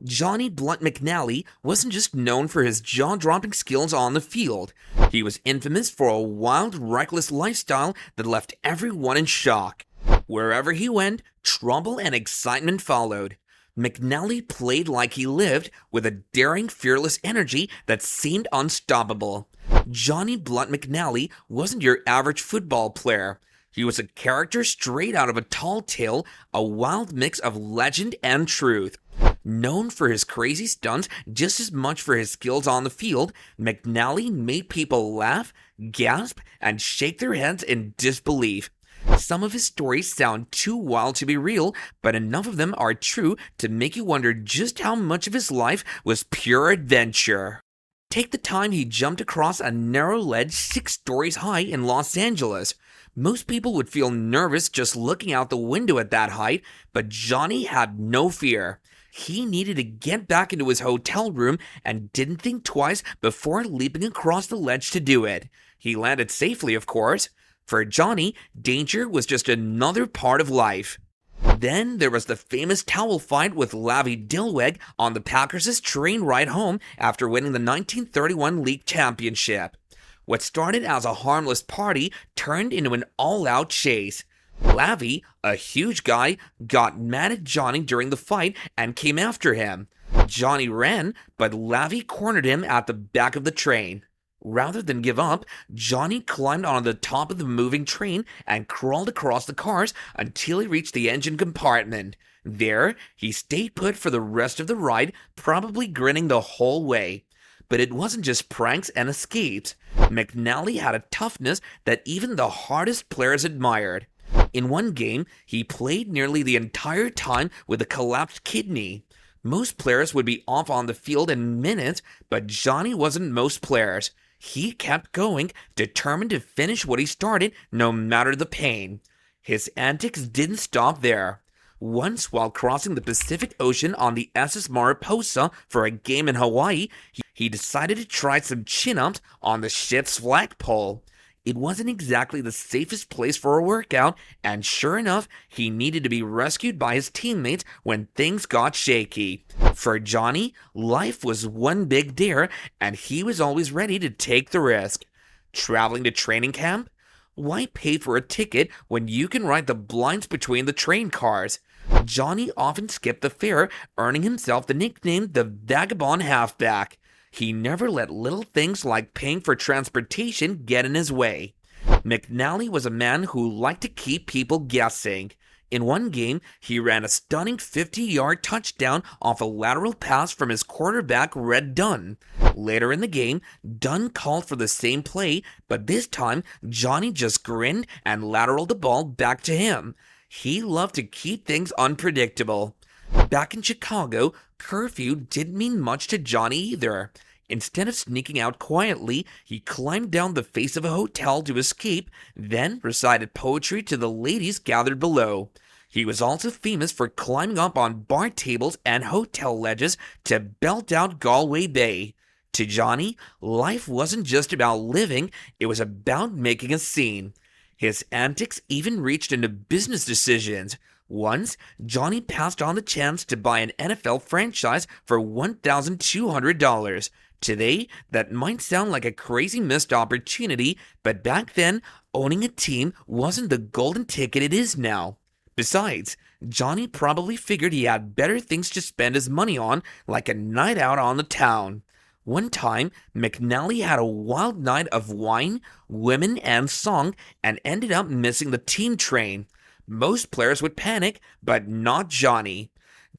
Johnny Blunt McNally wasn't just known for his jaw-dropping skills on the field. He was infamous for a wild, reckless lifestyle that left everyone in shock. Wherever he went, trouble and excitement followed. McNally played like he lived, with a daring, fearless energy that seemed unstoppable. Johnny Blunt McNally wasn't your average football player. He was a character straight out of a tall tale, a wild mix of legend and truth. Known for his crazy stunts just as much for his skills on the field, McNally made people laugh, gasp, and shake their heads in disbelief. Some of his stories sound too wild to be real, but enough of them are true to make you wonder just how much of his life was pure adventure. Take the time he jumped across a narrow ledge 6 stories high in Los Angeles. Most people would feel nervous just looking out the window at that height, but Johnny had no fear. He needed to get back into his hotel room and didn't think twice before leaping across the ledge to do it. He landed safely, of course. For Johnny, danger was just another part of life. Then there was the famous towel fight with Lavi Dilweg on the Packers' train ride home after winning the 1931 league championship. What started as a harmless party turned into an all-out chase. Lavi, a huge guy, got mad at Johnny during the fight and came after him. Johnny ran, but Lavi cornered him at the back of the train. Rather than give up, Johnny climbed onto the top of the moving train and crawled across the cars until he reached the engine compartment. There, he stayed put for the rest of the ride, probably grinning the whole way. But it wasn't just pranks and escapes. McNally had a toughness that even the hardest players admired. In one game, he played nearly the entire time with a collapsed kidney. Most players would be off on the field in minutes, but Johnny wasn't most players. He kept going, determined to finish what he started, no matter the pain. His antics didn't stop there. Once, while crossing the Pacific Ocean on the SS Mariposa for a game in Hawaii, he decided to try some chin-ups on the ship's flagpole. It wasn't exactly the safest place for a workout, and sure enough, he needed to be rescued by his teammates when things got shaky. For Johnny, life was one big dare, and he was always ready to take the risk. Traveling to training camp? Why pay for a ticket when you can ride the blinds between the train cars? Johnny often skipped the fare, earning himself the nickname the Vagabond Halfback. He never let little things like paying for transportation get in his way. McNally was a man who liked to keep people guessing. In one game, he ran a stunning 50-yard touchdown off a lateral pass from his quarterback, Red Dunn. Later in the game, Dunn called for the same play, but this time, Johnny just grinned and lateraled the ball back to him. He loved to keep things unpredictable. Back in Chicago, curfew didn't mean much to Johnny either. Instead of sneaking out quietly, he climbed down the face of a hotel to escape, then recited poetry to the ladies gathered below. He was also famous for climbing up on bar tables and hotel ledges to belt out Galway Bay. To Johnny, life wasn't just about living, it was about making a scene. His antics even reached into business decisions. Once, Johnny passed on the chance to buy an NFL franchise for $1,200. Today, that might sound like a crazy missed opportunity, but back then, owning a team wasn't the golden ticket it is now. Besides, Johnny probably figured he had better things to spend his money on, like a night out on the town. One time, McNally had a wild night of wine, women, and song, and ended up missing the team train. Most players would panic, but not Johnny.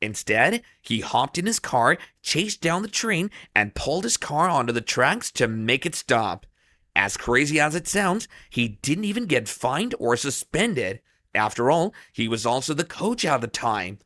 Instead, he hopped in his car, chased down the train, and pulled his car onto the tracks to make it stop. As crazy as it sounds, he didn't even get fined or suspended. After all, he was also the coach at the time.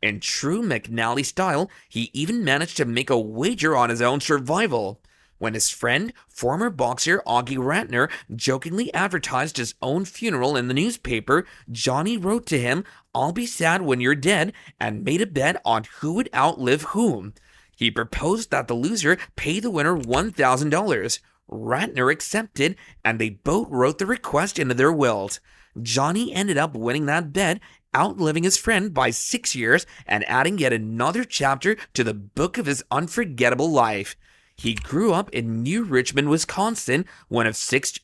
In true McNally style, he even managed to make a wager on his own survival. When his friend, former boxer Augie Ratner, jokingly advertised his own funeral in the newspaper, Johnny wrote to him, "I'll be sad when you're dead," and made a bet on who would outlive whom. He proposed that the loser pay the winner $1,000. Ratner accepted, and they both wrote the request into their wills. Johnny ended up winning that bet outliving his friend by 6 years and adding yet another chapter to the book of his unforgettable life. He grew up in New Richmond, Wisconsin, one of six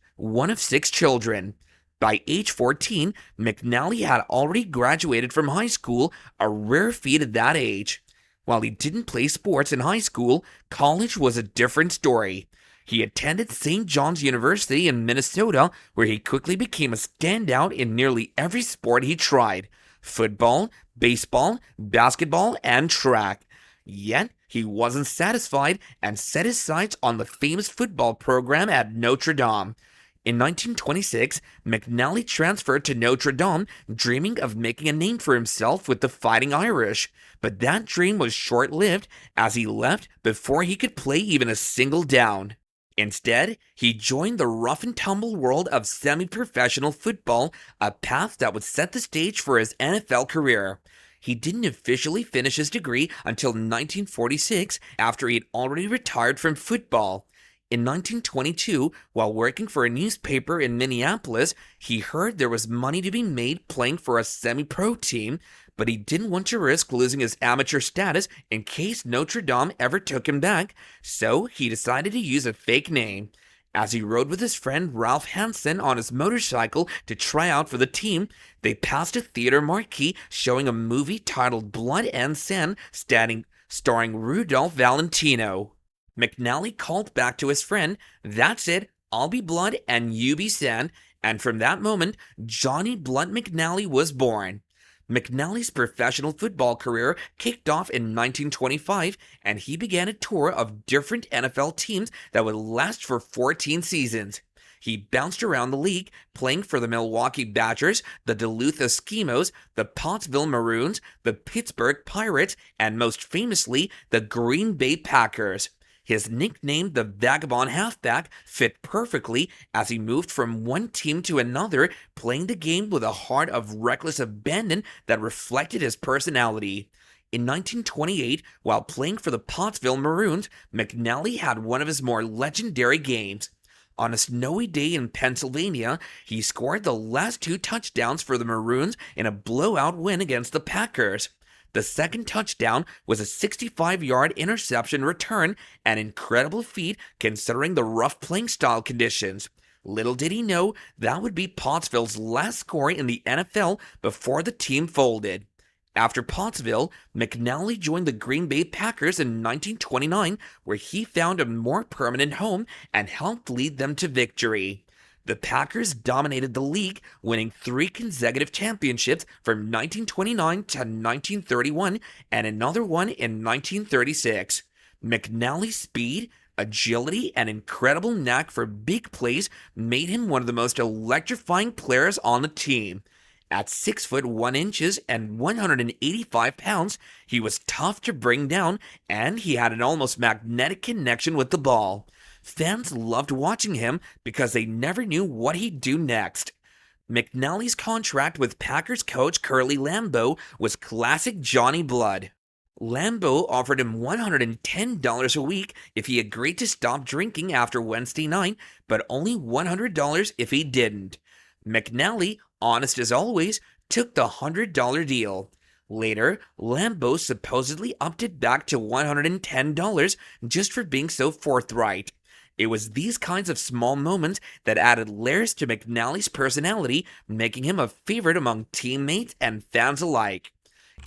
children. By age 14, McNally had already graduated from high school, a rare feat at that age. While he didn't play sports in high school, college was a different story. He attended St. John's University in Minnesota, where he quickly became a standout in nearly every sport he tried: football, baseball, basketball, and track. Yet, he wasn't satisfied and set his sights on the famous football program at Notre Dame. In 1926, McNally transferred to Notre Dame, dreaming of making a name for himself with the Fighting Irish. But that dream was short-lived, as he left before he could play even a single down. Instead, he joined the rough-and-tumble world of semi-professional football, a path that would set the stage for his NFL career. He didn't officially finish his degree until 1946, after he had already retired from football. In 1922, while working for a newspaper in Minneapolis, he heard there was money to be made playing for a semi-pro team, but he didn't want to risk losing his amateur status in case Notre Dame ever took him back, so he decided to use a fake name. As he rode with his friend Ralph Hansen on his motorcycle to try out for the team, they passed a theater marquee showing a movie titled Blood and Sand, starring Rudolph Valentino. McNally called back to his friend, "That's it, I'll be Blood and you be Sand," and from that moment, Johnny Blood McNally was born. McNally's professional football career kicked off in 1925, and he began a tour of different NFL teams that would last for 14 seasons. He bounced around the league, playing for the Milwaukee Badgers, the Duluth Eskimos, the Pottsville Maroons, the Pittsburgh Pirates, and most famously, the Green Bay Packers. His nickname, the Vagabond Halfback, fit perfectly as he moved from one team to another, playing the game with a heart of reckless abandon that reflected his personality. In 1928, while playing for the Pottsville Maroons, McNally had one of his more legendary games. On a snowy day in Pennsylvania, he scored the last 2 touchdowns for the Maroons in a blowout win against the Packers. The second touchdown was a 65-yard interception return, an incredible feat considering the rough playing style conditions. Little did he know that would be Pottsville's last score in the NFL before the team folded. After Pottsville, McNally joined the Green Bay Packers in 1929, where he found a more permanent home and helped lead them to victory. The Packers dominated the league, winning 3 consecutive championships from 1929 to 1931 and another one in 1936. McNally's speed, agility, and incredible knack for big plays made him one of the most electrifying players on the team. At 6 foot 1 inches and 185 pounds, he was tough to bring down, and he had an almost magnetic connection with the ball. Fans loved watching him because they never knew what he'd do next. McNally's contract with Packers coach Curly Lambeau was classic Johnny Blood. Lambeau offered him $110 a week if he agreed to stop drinking after Wednesday night, but only $100 if he didn't. McNally, honest as always, took the $100 deal. Later, Lambeau supposedly upped it back to $110 just for being so forthright. It was these kinds of small moments that added layers to McNally's personality, making him a favorite among teammates and fans alike.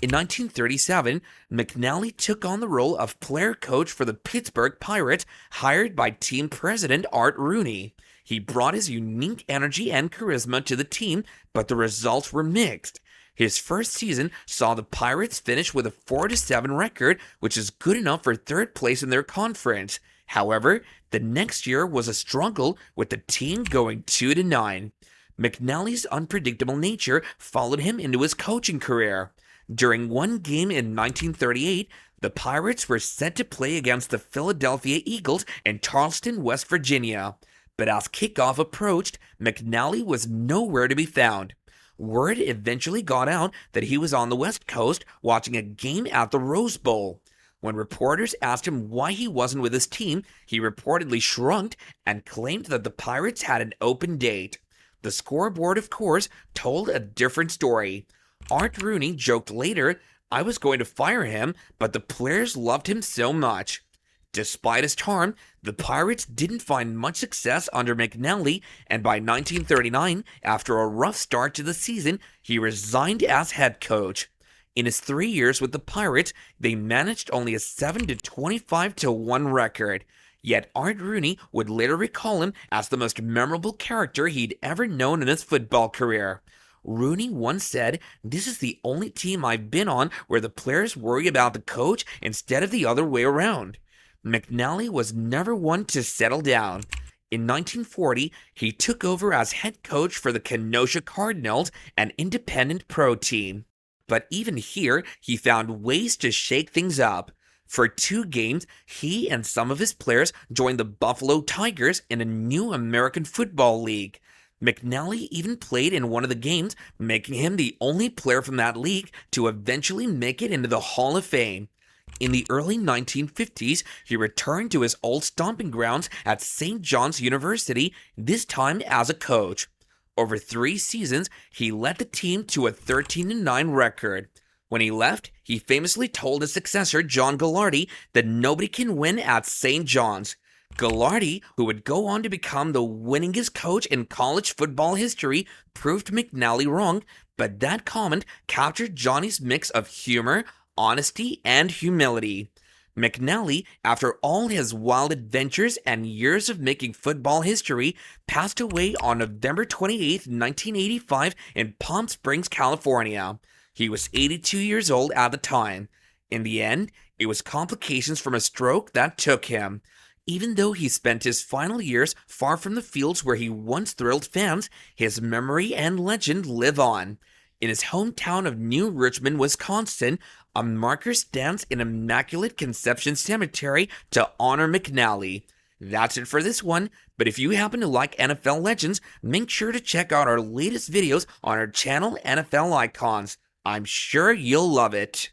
In 1937, McNally took on the role of player coach for the Pittsburgh Pirates, hired by team president Art Rooney. He brought his unique energy and charisma to the team, but the results were mixed. His first season saw the Pirates finish with a 4-7 record, which is good enough for 3rd place in their conference. However, the next year was a struggle, with the team going 2-9. McNally's unpredictable nature followed him into his coaching career. During one game in 1938, the Pirates were set to play against the Philadelphia Eagles in Charleston, West Virginia. But as kickoff approached, McNally was nowhere to be found. Word eventually got out that he was on the West Coast watching a game at the Rose Bowl. When reporters asked him why he wasn't with his team, he reportedly shrugged and claimed that the Pirates had an open date. The scoreboard, of course, told a different story. Art Rooney joked later, "I was going to fire him, but the players loved him so much." Despite his charm, the Pirates didn't find much success under McNally, and by 1939, after a rough start to the season, he resigned as head coach. In his 3 years with the Pirates, they managed only a 7-25-1 record. Yet Art Rooney would later recall him as the most memorable character he'd ever known in his football career. Rooney once said, "This is the only team I've been on where the players worry about the coach instead of the other way around." McNally was never one to settle down. In 1940, he took over as head coach for the Kenosha Cardinals, an independent pro team. But even here, he found ways to shake things up. For 2 games, he and some of his players joined the Buffalo Tigers in a new American Football League. McNally even played in one of the games, making him the only player from that league to eventually make it into the Hall of Fame. In the early 1950s, he returned to his old stomping grounds at St. John's University, this time as a coach. Over 3 seasons, he led the team to a 13-9 record. When he left, he famously told his successor, John Gagliardi, that nobody can win at St. John's. Gagliardi, who would go on to become the winningest coach in college football history, proved McNally wrong, but that comment captured Johnny's mix of humor, honesty, and humility. McNally, after all his wild adventures and years of making football history, passed away on November 28, 1985 in Palm Springs, California. He was 82 years old at the time. In the end, it was complications from a stroke that took him. Even though he spent his final years far from the fields where he once thrilled fans, his memory and legend live on. In his hometown of New Richmond, Wisconsin, a marker stands in Immaculate Conception Cemetery to honor McNally. That's it for this one, but if you happen to like NFL Legends, make sure to check out our latest videos on our channel, NFL Icons. I'm sure you'll love it.